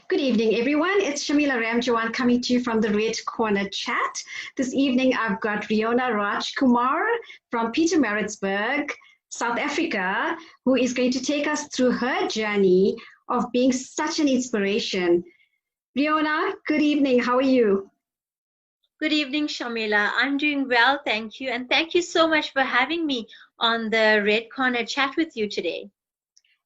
Good evening, everyone. It's Shamila Ramjawan coming to you from the Red Corner Chat. This evening, I've got Riona Rajkumar from Pietermaritzburg, South Africa, who is going to take us through her journey of being such an inspiration. Riona, good evening. How are you? Good evening, Shamila. I'm doing well, thank you. And thank you so much for having me on the Red Corner Chat with you today.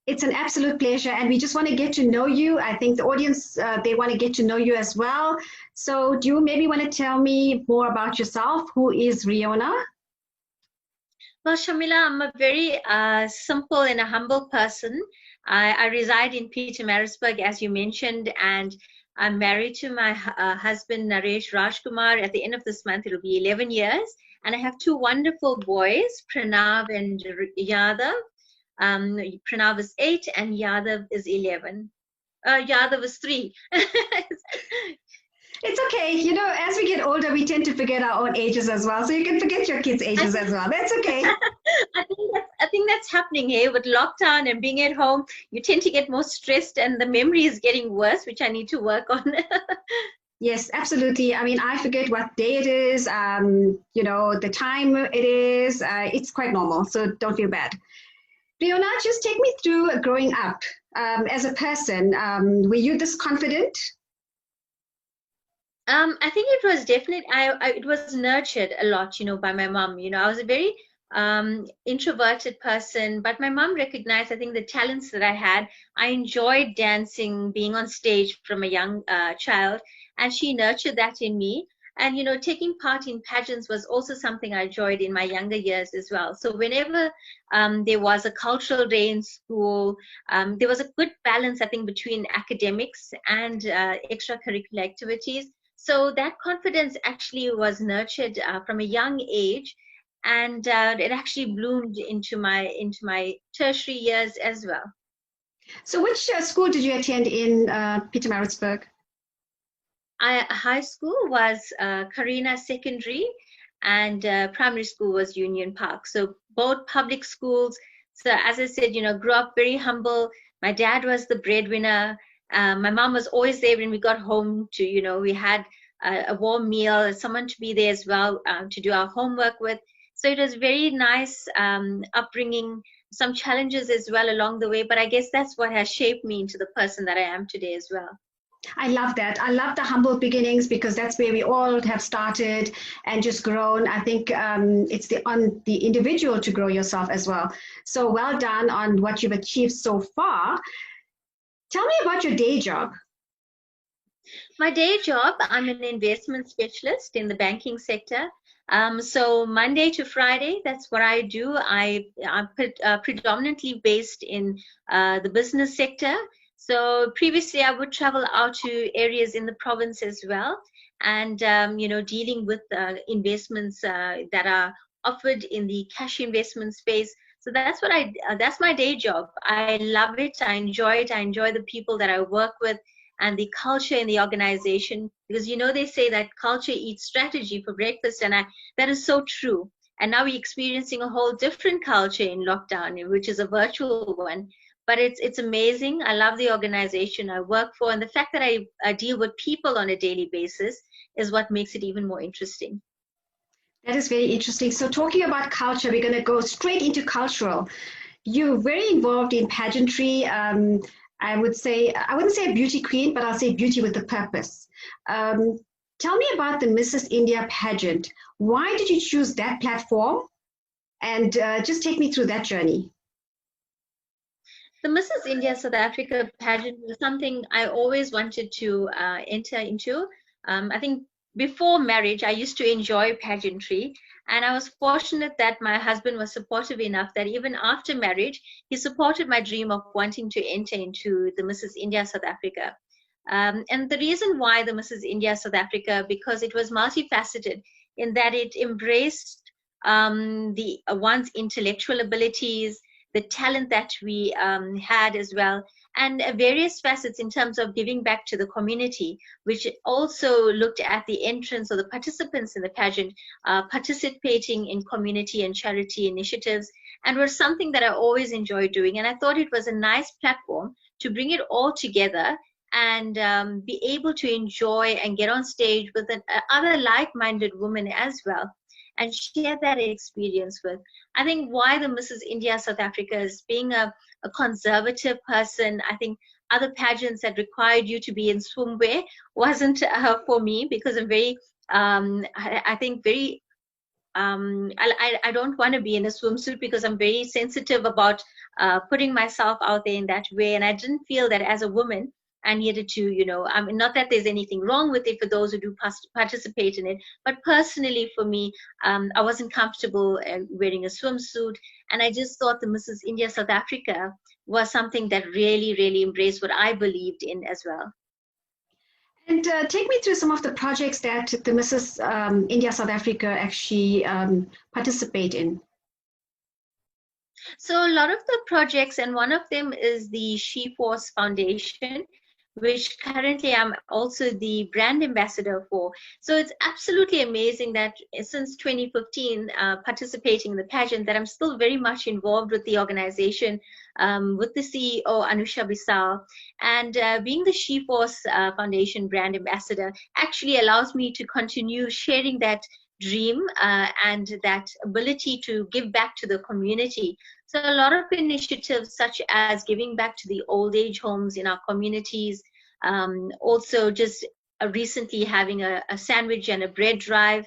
It's an absolute pleasure, and we just want to get to know you. I think the audience, they want to get to know you as well. So do you maybe want to tell me more about yourself? Who is Riona? Well, Shamila, I'm a very simple and a humble person. I reside in Pietermaritzburg, as you mentioned, and I'm married to my husband, Naresh Rajkumar. At the end of this month, it'll be 11 years. And I have two wonderful boys, Pranav and Yadav. Pranav is 8 and Yadav is 11. Yadav is 3. It's okay. You know, as we get older, we tend to forget our own ages as well. So you can forget your kids' ages as well. That's okay. I think that's happening here with lockdown and being at home. You tend to get more stressed and the memory is getting worse, which I need to work on. Yes, absolutely. I mean, I forget what day it is, you know, the time it is. It's quite normal. So don't feel bad. Riona, just take me through growing up as a person. Were you this confident? I think it was definitely, it was nurtured a lot, by my mom. I was a very introverted person, but my mom recognized, I think, the talents that I had. I enjoyed dancing, being on stage from a young child, and she nurtured that in me. And, taking part in pageants was also something I enjoyed in my younger years as well. So whenever there was a cultural day in school, there was a good balance, I think, between academics and extracurricular activities. So that confidence actually was nurtured from a young age, and it actually bloomed into my tertiary years as well. So which school did you attend in Pietermaritzburg? High school was Karina Secondary, and primary school was Union Park. So both public schools. So as I said, grew up very humble. My dad was the breadwinner. My mom was always there when we got home to, we had a warm meal, someone to be there as well to do our homework with. So it was very nice upbringing, some challenges as well along the way. But I guess that's what has shaped me into the person that I am today as well. I love that. I love the humble beginnings because that's where we all have started and just grown. I think it's on the individual to grow yourself as well. So well done on what you've achieved so far. Tell me about your day job. My day job, I'm an investment specialist in the banking sector. So Monday to Friday, that's what I do. I'm predominantly based in the business sector. So previously, I would travel out to areas in the province as well, and dealing with investments that are offered in the cash investment space. So that's what that's my day job. I love it. I enjoy it. I enjoy the people that I work with and the culture in the organization, because they say that culture eats strategy for breakfast, and that is so true. And now we're experiencing a whole different culture in lockdown, which is a virtual one. But it's amazing. I love the organization I work for, and the fact that I deal with people on a daily basis is what makes it even more interesting. That is very interesting. So talking about culture, we're going to go straight into cultural. You're very involved in pageantry. I wouldn't say a beauty queen, but I'll say beauty with a purpose. Tell me about the Mrs. India pageant. Why did you choose that platform? And just take me through that journey. The Mrs. India South Africa pageant was something I always wanted to enter into. I think before marriage, I used to enjoy pageantry, and I was fortunate that my husband was supportive enough that even after marriage, he supported my dream of wanting to enter into the Mrs. India South Africa. And the reason why the Mrs. India South Africa, because it was multifaceted in that it embraced one's intellectual abilities, the talent that we had as well, and various facets in terms of giving back to the community, which also looked at the entrance or the participants in the pageant participating in community and charity initiatives, and was something that I always enjoyed doing. And I thought it was a nice platform to bring it all together and be able to enjoy and get on stage with other like-minded women as well, and share that experience with. I think why the Mrs. India South Africa is being a conservative person. I think other pageants that required you to be in swimwear wasn't for me, because I'm very, I think very, I don't want to be in a swimsuit because I'm very sensitive about putting myself out there in that way. And I didn't feel that as a woman, I needed to, I mean, not that there's anything wrong with it for those who do participate in it, but personally for me, I wasn't comfortable wearing a swimsuit. And I just thought the Mrs. India South Africa was something that really, really embraced what I believed in as well. And take me through some of the projects that the Mrs. India South Africa actually participate in. So a lot of the projects, and one of them is the She Force Foundation, which currently I'm also the brand ambassador for. So it's absolutely amazing that since 2015, participating in the pageant, that I'm still very much involved with the organization, with the CEO, Anusha Bisal. And being the She Force Foundation brand ambassador actually allows me to continue sharing that dream and that ability to give back to the community. So a lot of initiatives such as giving back to the old age homes in our communities, also just recently having a sandwich and a bread drive.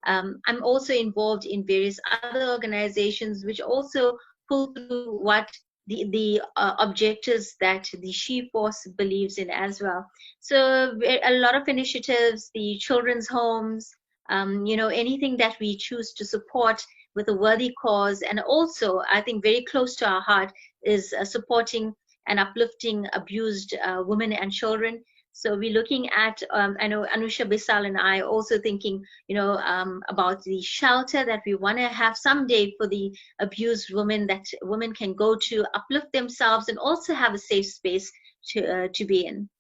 I'm also involved in various other organizations which also pull through what the objectives that the She Force believes in as well. So a lot of initiatives, the children's homes, anything that we choose to support with a worthy cause. And also, I think very close to our heart is supporting and uplifting abused women and children. So we're looking at, I know Anusha Bisal and I also thinking, about the shelter that we want to have someday for the abused women, that women can go to uplift themselves and also have a safe space to be in.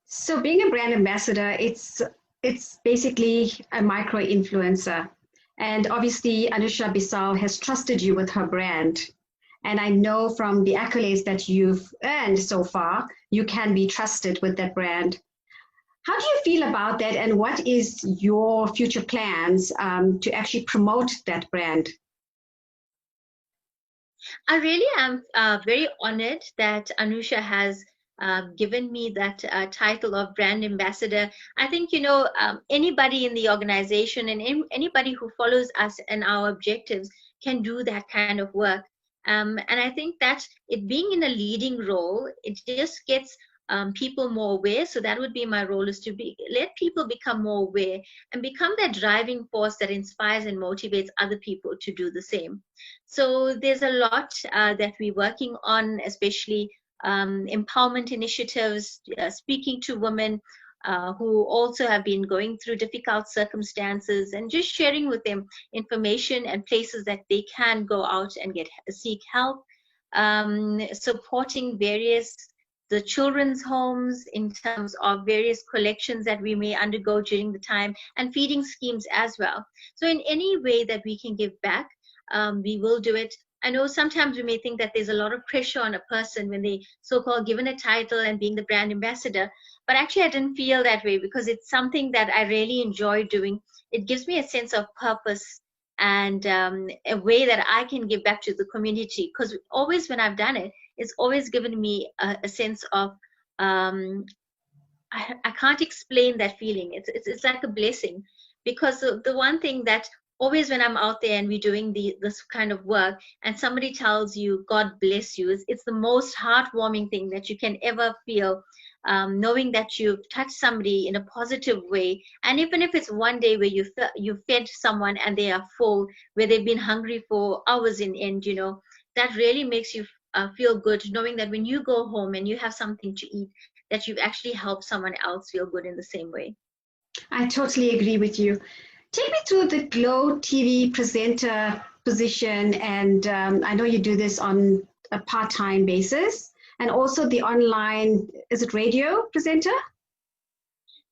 So being a brand ambassador, it's basically a micro influencer. And obviously, Anusha Bisal has trusted you with her brand. And I know from the accolades that you've earned so far, you can be trusted with that brand. How do you feel about that? And what is your future plans to actually promote that brand? I really am very honored that Anusha has given me that title of brand ambassador. I think, anybody in the organization and anybody who follows us and our objectives can do that kind of work. And I think that it being in a leading role, it just gets people more aware. So that would be my role, is to let people become more aware and become that driving force that inspires and motivates other people to do the same. So there's a lot that we're working on, especially empowerment initiatives, speaking to women who also have been going through difficult circumstances, and just sharing with them information and places that they can go out and seek help, supporting the children's homes in terms of various collections that we may undergo during the time, and feeding schemes as well. So in any way that we can give back, we will do it. I know sometimes we may think that there's a lot of pressure on a person when they so-called given a title and being the brand ambassador, but actually I didn't feel that way, because it's something that I really enjoy doing. It gives me a sense of purpose and a way that I can give back to the community, because always when I've done it, it's always given me a sense of, I can't explain that feeling. It's like a blessing, because the one thing that always when I'm out there and we're doing this kind of work and somebody tells you, God bless you, it's the most heartwarming thing that you can ever feel, knowing that you've touched somebody in a positive way. And even if it's one day where you fed someone and they are full, where they've been hungry for hours in end, that really makes you feel good, knowing that when you go home and you have something to eat, that you've actually helped someone else feel good in the same way. I totally agree with you. Take me through the Glow TV presenter position, and I know you do this on a part-time basis, and also the online, is it radio presenter?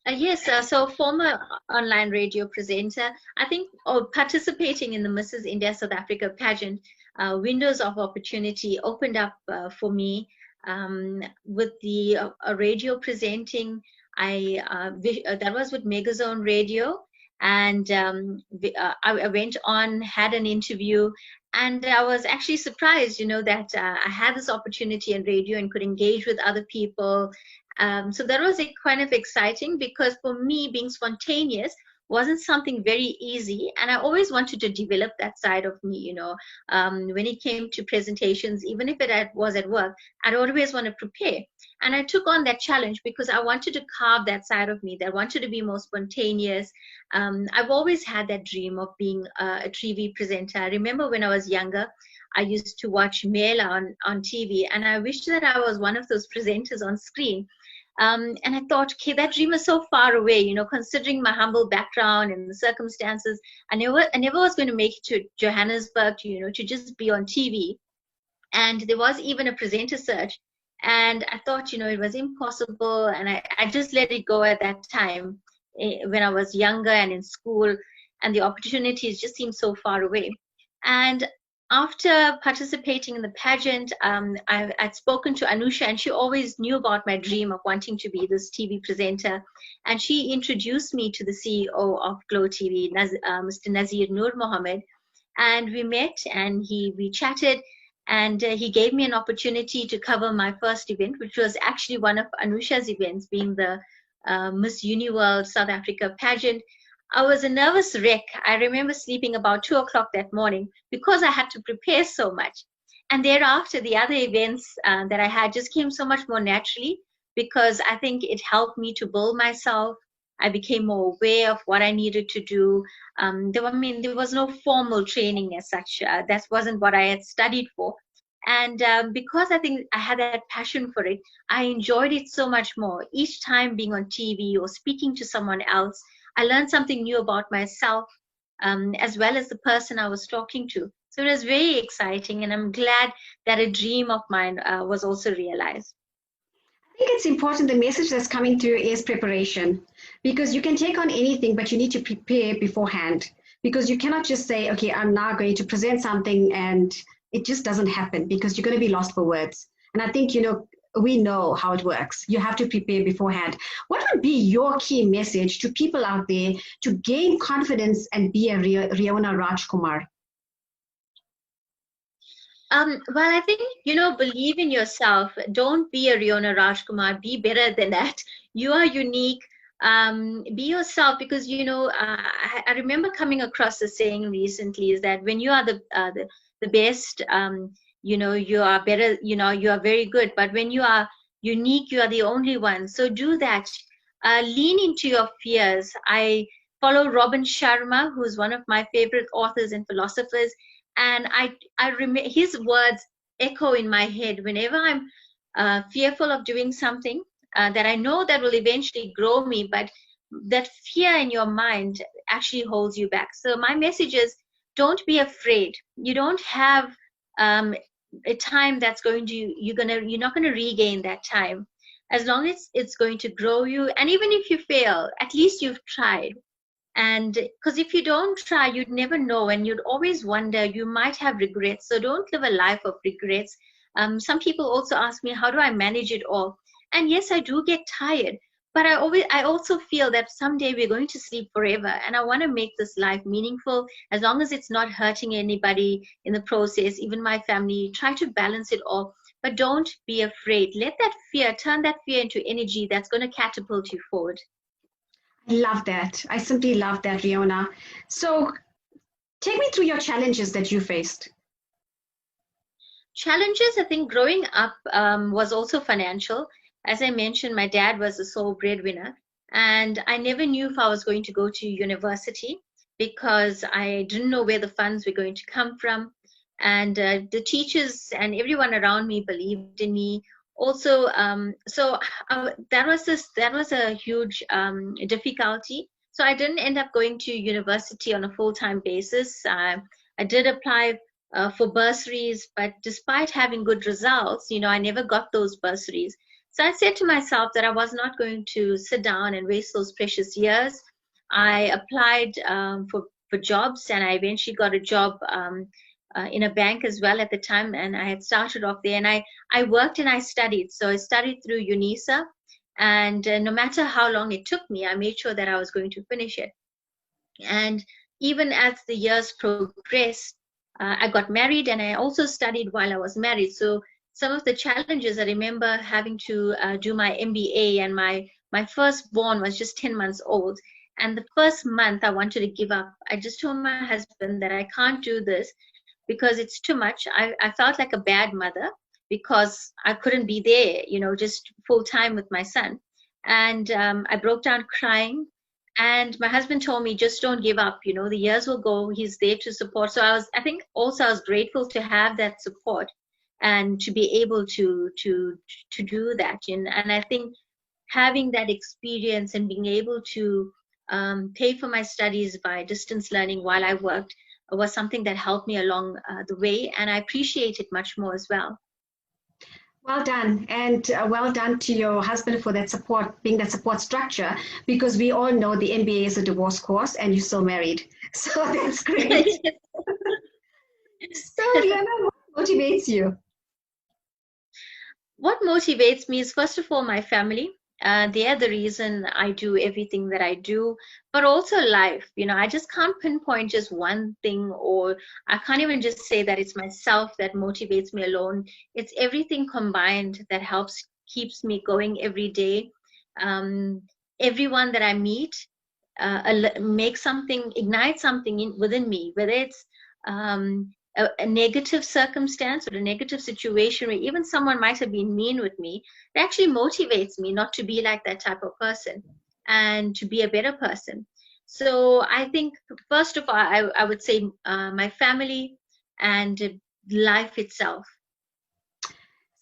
Yes, so former online radio presenter. I think participating in the Mrs. India South Africa pageant, windows of opportunity opened up for me. With the radio presenting, that was with Megazone Radio, and I went on, had an interview, and I was actually surprised, that I had this opportunity in radio and could engage with other people. So that was kind of exciting, because for me, being spontaneous wasn't something very easy, and I always wanted to develop that side of me. When it came to presentations, even if it was at work, I'd always want to prepare. And I took on that challenge because I wanted to carve that side of me, that wanted to be more spontaneous. I've always had that dream of being a TV presenter. I remember when I was younger, I used to watch Mela on TV, and I wished that I was one of those presenters on screen. And I thought, okay, that dream is so far away, considering my humble background and the circumstances. I never was going to make it to Johannesburg, to just be on TV. And there was even a presenter search. And I thought, it was impossible. And I just let it go at that time, when I was younger and in school. And the opportunities just seemed so far away. And after participating in the pageant, I'd spoken to Anusha, and she always knew about my dream of wanting to be this TV presenter. And she introduced me to the CEO of Glow TV, Mr. Nazir Noor Mohammed. And we met, and we chatted, and he gave me an opportunity to cover my first event, which was actually one of Anusha's events, being the Miss Uniworld South Africa pageant. I was a nervous wreck. I remember sleeping about 2 o'clock that morning because I had to prepare so much. And thereafter, the other events that I had just came so much more naturally, because I think it helped me to build myself. I became more aware of what I needed to do. There was no formal training as such. That wasn't what I had studied for. And because I think I had that passion for it, I enjoyed it so much more. Each time being on TV or speaking to someone else, I learned something new about myself, as well as the person I was talking to. So it was very exciting, and I'm glad that a dream of mine was also realized. I think it's important, the message that's coming through is preparation, because you can take on anything, but you need to prepare beforehand, because you cannot just say, okay, I'm now going to present something, and it just doesn't happen, because you're going to be lost for words. And I think, we know how it works. You have to prepare beforehand. What would be your key message to people out there to gain confidence and be a Riona Rajkumar? Well, I think, believe in yourself. Don't be a Riona Rajkumar. Be better than that. You are unique. Be yourself, because, I remember coming across a saying recently, is that when you are the best, you are better, you are very good. But when you are unique, you are the only one. So do that. Lean into your fears. I follow Robin Sharma, who's one of my favorite authors and philosophers. And I remember his words echo in my head whenever I'm fearful of doing something that I know that will eventually grow me, but that fear in your mind actually holds you back. So my message is, don't be afraid. You don't have a time that's you're not going to regain that time. As long as it's going to grow you, and even if you fail, at least you've tried. And because if you don't try, you'd never know, and you'd always wonder. You might have regrets. So don't live a life of regrets. Some people also ask me, how do I manage it all? And yes, I do get tired, but I also feel that someday we're going to sleep forever, and I want to make this life meaningful, as long as it's not hurting anybody in the process, even my family. Try to balance it all, but don't be afraid. Turn that fear into energy that's going to catapult you forward. I love that. I simply love that, Riona. So take me through your challenges that you faced. Challenges, I think growing up was also financial. As I mentioned, my dad was the sole breadwinner, and I never knew if I was going to go to university, because I didn't know where the funds were going to come from. And the teachers and everyone around me believed in me. Also, that was a huge difficulty. So I didn't end up going to university on a full-time basis. I did apply for bursaries, but despite having good results, I never got those bursaries. So I said to myself that I was not going to sit down and waste those precious years. I applied for jobs, and I eventually got a job in a bank as well at the time, and I had started off there, and I worked and I studied. So I studied through UNISA, and no matter how long it took me, I made sure that I was going to finish it. And even as the years progressed, I got married, and I also studied while I was married. So some of the challenges, I remember having to do my MBA, and my firstborn was just 10 months old. And the first month I wanted to give up. I just told my husband that I can't do this because it's too much. I felt like a bad mother because I couldn't be there, just full time with my son. And I broke down crying. And my husband told me, just don't give up. The years will go. He's there to support. So I think also I was grateful to have that support and to be able to do that. And I think having that experience and being able to pay for my studies by distance learning while I worked was something that helped me along the way, and I appreciate it much more as well. Well done, and well done to your husband for that support, being that support structure, because we all know the MBA is a divorce course and you're still married. So that's great. So, Riona, what motivates you? What motivates me is, first of all, my family. They are the reason I do everything that I do, but also life. I just can't pinpoint just one thing, or I can't even just say that it's myself that motivates me alone. It's everything combined that keeps me going every day. Everyone that I meet ignites something within me, whether it's a negative circumstance or a negative situation where even someone might have been mean with me. It actually motivates me not to be like that type of person and to be a better person. So I think, first of all, I would say my family and life itself.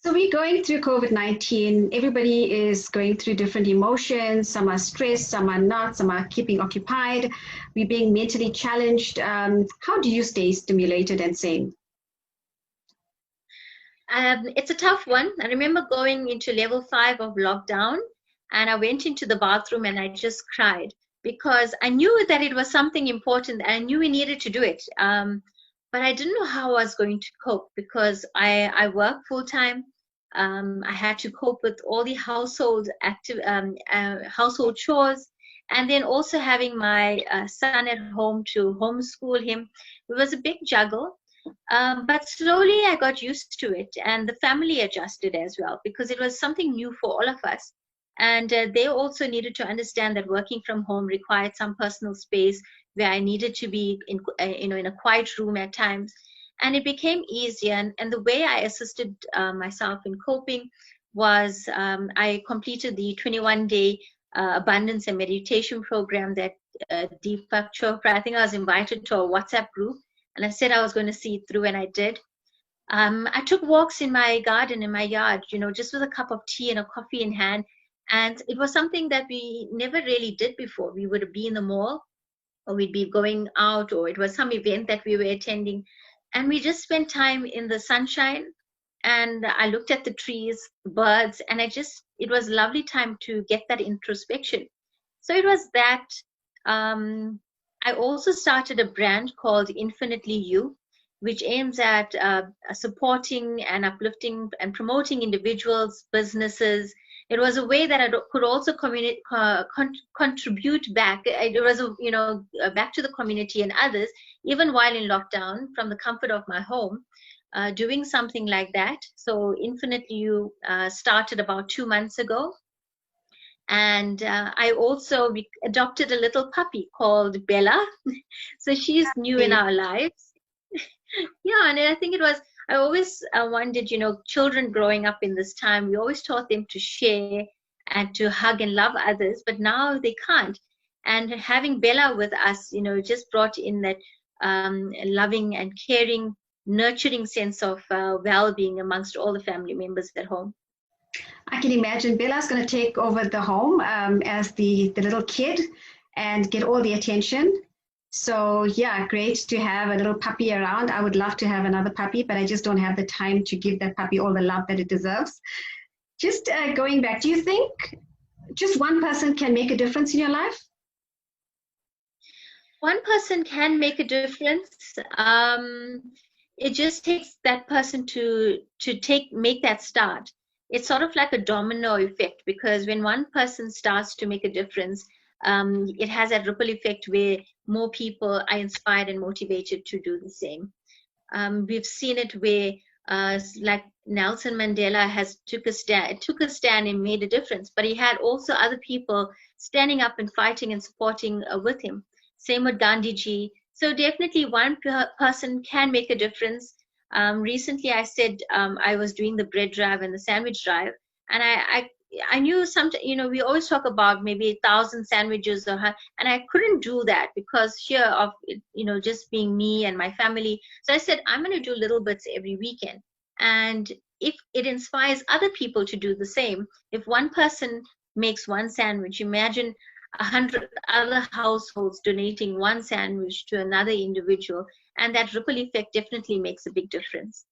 So we're going through COVID-19. Everybody is going through different emotions. Some are stressed, some are not, some are keeping occupied. We're being mentally challenged. How do you stay stimulated and sane? It's a tough one. I remember going into level 5 of lockdown, and I went into the bathroom and I just cried because I knew that it was something important and I knew we needed to do it. But I didn't know how I was going to cope because I work full time. I had to cope with all the household chores, and then also having my son at home to homeschool him. It was a big juggle. But slowly I got used to it, and the family adjusted as well because it was something new for all of us. And they also needed to understand that working from home required some personal space where I needed to be in a quiet room at times. And it became easier. And the way I assisted myself in coping was I completed the 21-day abundance and meditation program that Deepak Chopra, I think I was invited to a WhatsApp group. And I said I was going to see it through, and I did. I took walks in my garden, in my yard, just with a cup of tea and a coffee in hand. And it was something that we never really did before. We would be in the mall, or we'd be going out, or it was some event that we were attending. And we just spent time in the sunshine. And I looked at the trees, birds, and it was a lovely time to get that introspection. So it was that. I also started a brand called Nfinitely You, which aims at supporting and uplifting and promoting individuals, businesses. It was a way that I could also contribute back. It was, back to the community and others, even while in lockdown, from the comfort of my home, doing something like that. So Nfinitely You started about 2 months ago. And I also adopted a little puppy called Bella. So she's new in our lives. Yeah, and I think I always wondered, children growing up in this time, we always taught them to share and to hug and love others, but now they can't. And having Bella with us, just brought in that loving and caring, nurturing sense of well-being amongst all the family members at home. I can imagine Bella's going to take over the home as the little kid and get all the attention. So yeah, great to have a little puppy around. I would love to have another puppy, but I just don't have the time to give that puppy all the love that it deserves. Just going back, do you think just one person can make a difference in your life? One person can make a difference. it just takes that person to make that start. It's sort of like a domino effect, because when one person starts to make a difference, it has that ripple effect where more people are inspired and motivated to do the same. We've seen it where, like Nelson Mandela has took a stand and made a difference, but he had also other people standing up and fighting and supporting with him. Same with Gandhiji. So definitely one person can make a difference. Recently, I said I was doing the bread drive and the sandwich drive, and I knew we always talk about maybe 1,000 sandwiches and I couldn't do that because here of just being me and my family. So I said, I'm going to do little bits every weekend. And if it inspires other people to do the same, if one person makes one sandwich, imagine 100 other households donating one sandwich to another individual, and that ripple effect definitely makes a big difference.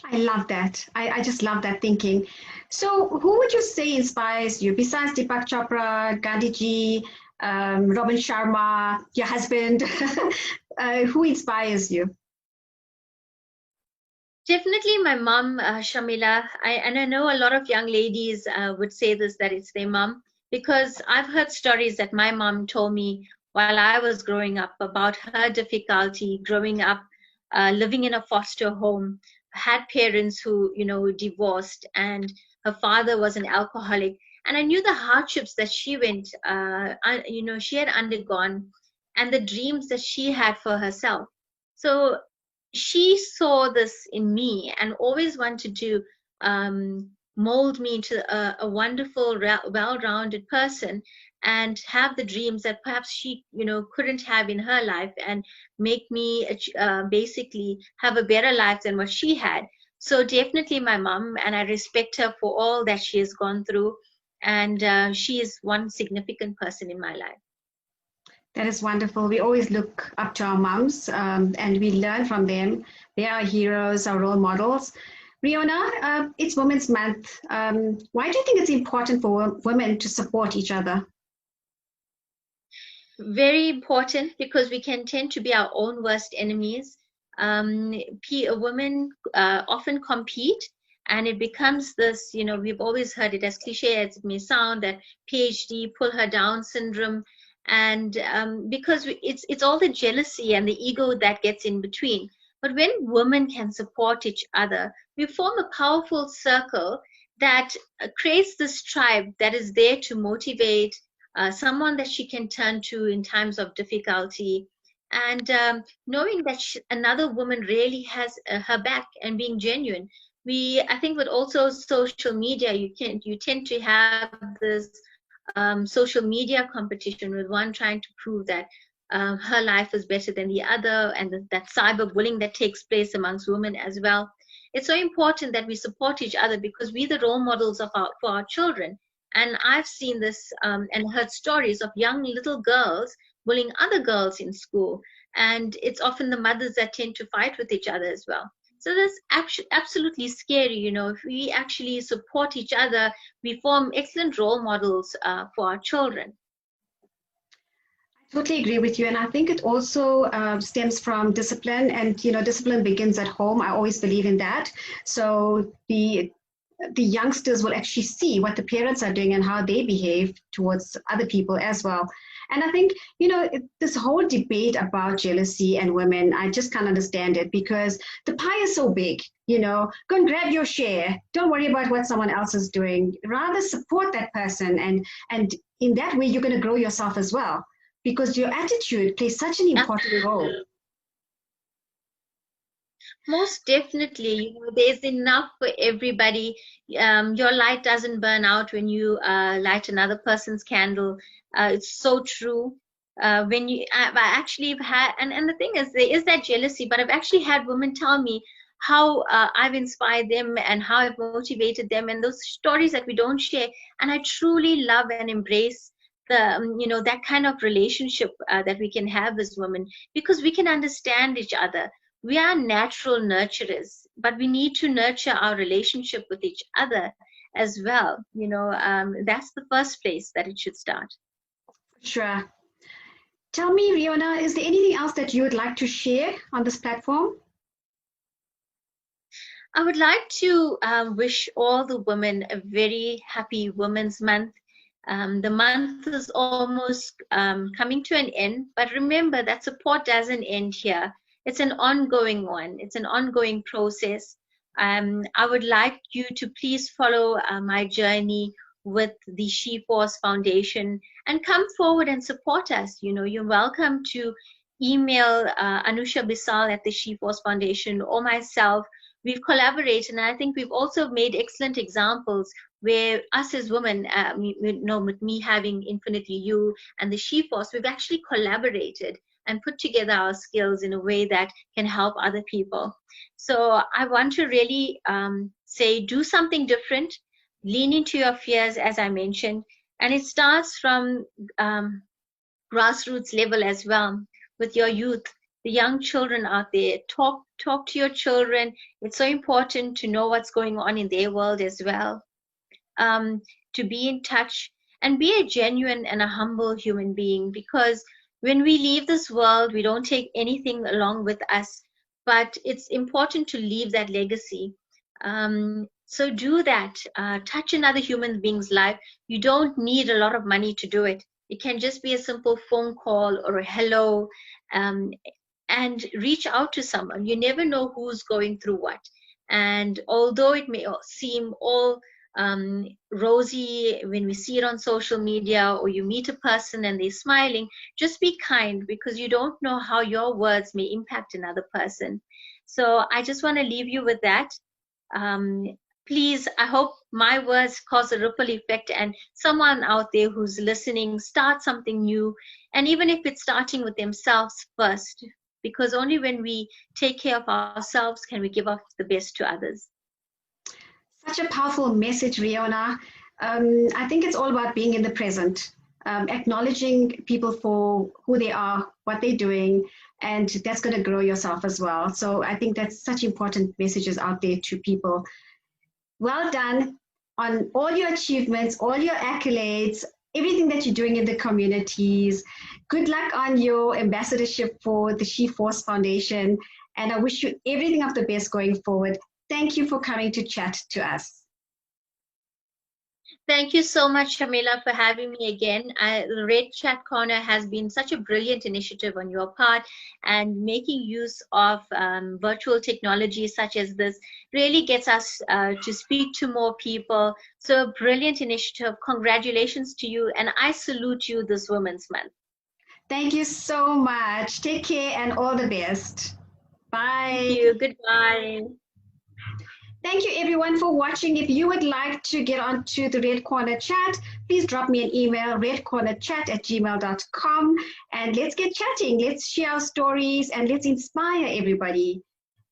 I love that. I just love that thinking. So who would you say inspires you besides Deepak Chopra, Gandhiji, Robin Sharma, your husband? Who inspires you? Definitely my mom, Shamila. I know a lot of young ladies would say this, that it's their mom, because I've heard stories that my mom told me while I was growing up about her difficulty growing up, living in a foster home, had parents who, divorced, and her father was an alcoholic. And I knew the hardships that she she had undergone, and the dreams that she had for herself. So she saw this in me and always wanted to mold me into a wonderful, well-rounded person, and have the dreams that perhaps she, couldn't have in her life, and make me basically have a better life than what she had. So definitely my mom, and I respect her for all that she has gone through, and she is one significant person in my life. That is wonderful. We always look up to our moms and we learn from them. They are heroes, our role models. Riona, it's Women's Month. Why do you think it's important for women to support each other? Very important, because we can tend to be our own worst enemies. Women often compete, and it becomes this, we've always heard it, as cliche as it may sound, that PhD, pull her down syndrome. And because it's all the jealousy and the ego that gets in between. But when women can support each other, we form a powerful circle that creates this tribe that is there to motivate, someone that she can turn to in times of difficulty, and knowing that another woman really has her back, and being genuine. I think with also social media, you tend to have this social media competition, with one trying to prove that her life is better than the other, and that cyberbullying that takes place amongst women as well. It's so important that we support each other, because we're the role models for our children. And I've seen this and heard stories of young little girls bullying other girls in school. And it's often the mothers that tend to fight with each other as well. So that's absolutely scary. If we actually support each other, we form excellent role models for our children. I totally agree with you. And I think it also stems from discipline. And, discipline begins at home. I always believe in that. So the youngsters will actually see what the parents are doing and how they behave towards other people as well. And I think, this whole debate about jealousy and women, I just can't understand it, because the pie is so big, go and grab your share. Don't worry about what someone else is doing. Rather support that person. And in that way, you're going to grow yourself as well, because your attitude plays such an important role. Most definitely, there's enough for everybody. Your light doesn't burn out when you light another person's candle. It's so true. When I actually have had, and the thing is, there is that jealousy, but I've actually had women tell me how I've inspired them and how I've motivated them, and those stories that we don't share. And I truly love and embrace that kind of relationship that we can have as women, because we can understand each other. We are natural nurturers, but we need to nurture our relationship with each other as well. That's the first place that it should start. Sure. Tell me, Riona, is there anything else that you would like to share on this platform? I would like to wish all the women a very happy Women's Month. The month is almost coming to an end, but remember that support doesn't end here. It's an ongoing one. It's an ongoing process. I would like you to please follow my journey with the She Force Foundation and come forward and support us. You know, you're welcome to email Anusha Bisal at the She Force Foundation or myself. We've collaborated, and I think we've also made excellent examples where us as women, with me having Nfinitely You and the She Force, we've actually collaborated and put together our skills in a way that can help other people. So I want to really say, do something different, lean into your fears, as I mentioned, and it starts from grassroots level as well, with your youth, the young children out there. Talk to your children. It's so important to know what's going on in their world as well, to be in touch and be a genuine and a humble human being, because when we leave this world, we don't take anything along with us, but it's important to leave that legacy. So do that. Touch another human being's life. You don't need a lot of money to do it. It can just be a simple phone call or a hello, and reach out to someone. You never know who's going through what. And although it may seem all rosy when we see it on social media, or you meet a person and they're smiling, just be kind, because you don't know how your words may impact another person. So I just want to leave you with that. Please, I hope my words cause a ripple effect, and someone out there who's listening start something new. And even if it's starting with themselves first, because only when we take care of ourselves can we give off the best to others. Such a powerful message, Riona. I think it's all about being in the present, acknowledging people for who they are, what they're doing, and that's going to grow yourself as well. So I think that's such important messages out there to people. Well done on all your achievements, all your accolades, everything that you're doing in the communities. Good luck on your ambassadorship for the She Force Foundation, and I wish you everything of the best going forward. Thank you for coming to chat to us. Thank you so much, Shamila, for having me again. The Red Chat Corner has been such a brilliant initiative on your part, and making use of virtual technology such as this really gets us to speak to more people. So a brilliant initiative. Congratulations to you, and I salute you this Women's Month. Thank you so much. Take care and all the best. Bye. Thank you. Goodbye. Thank you everyone for watching. If you would like to get onto the Red Corner chat, please drop me an email, redcornerchat@gmail.com, and let's get chatting. Let's share our stories and let's inspire everybody.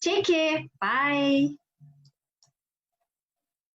Take care. Bye.